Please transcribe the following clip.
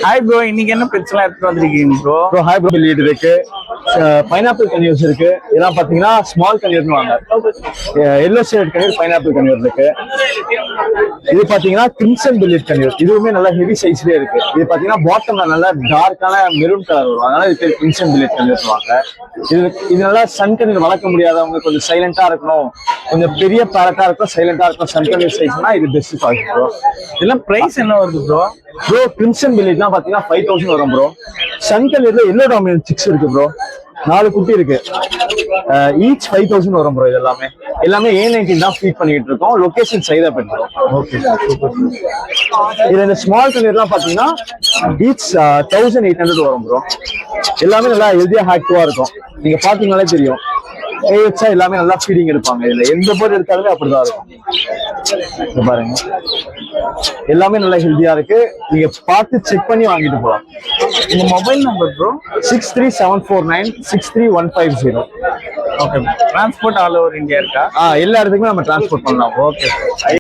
Hi bro, இன்னைக்கு என்ன பிரச்சனை எடுத்துட்டு வந்திருக்கீங்க bro? Bro hi bro, lead இருக்கு, பைனாப்பிள் கன்யூஸ் இருக்கு. இதெல்லாம் பாத்தீங்கன்னா ஸ்மால் கன்யூர்னு வாங்க. எல்லோ ஷேட் கன்யூர், பைனாப்பிள் கன்யூர் இருக்கு. இது பாத்தீங்கன்னா கிரிம்சன் பில்லிட் கன்யூர். இதுவுமே நல்லா ஹெவி சைஸ்லயே இருக்கு. இது பாத்தீங்கன்னா பாட்டம்ல நல்லா டார்க்கான மெரூன் கலர் வரும், அதனால இது கிரிம்சன் பில்லிட் கன்யூர் வாங்க. இது நல்லா சன் கன்யூர் வளர்க்க முடியாதவங்க, கொஞ்சம் சைலண்டா இருக்கணும், கொஞ்சம் பெரிய பேரட்டா இருக்கும், சைலண்டா இருக்கும், சன் கன்யூர் சைஸ்னா இது பெஸ்ட் சாய்ஸ் ப்ரோ. இதெல்லாம் பிரைஸ் என்ன வருது ப்ரோ? ப்ரோ கிரிம்சன் பில்லிட்லாம் பாத்தீங்கன்னா 5000 வரும் ப்ரோ. சன் கன்யூர்ல எல்லோ டாமினன்ட் 6 இருக்கு ப்ரோ. 4 குட்டி இருக்கு. ஈச் 5000 வரும் ப்ரோ. இது எல்லாமே A19 தான் ஃபீட் பண்ணிட்டு இருக்கோம். Location Saidapet bro. ஓகே. இதுல இந்த ஸ்மால் கன்யூர்லாம் பாத்தீங்கன்னா ஈச் 1800 வரும் ப்ரோ. எல்லாமே நல்லா ஹெல்தியா ஆக்டிவா இருக்கும். நீங்க பாத்தீங்கன்னாலே தெரியும். வச்சா எல்லாமே நல்லா ஃபீடிங் எடுப்பாங்க. இதுல எந்த பேர் எடுத்தாலுமே அப்படிதான் இருக்கும். பாருங்க, எல்லாமே நல்லா ஹெல்தியா இருக்கு. நீங்க பார்த்து செக் பண்ணி வாங்கிட்டு போலாம். இந்த mobile number bro 6374963150. Okay. Transport all over India இருக்கா? எல்லா இடத்துக்குமே நம்ம டிரான்ஸ்போர்ட் பண்ணலாம். ஓகே.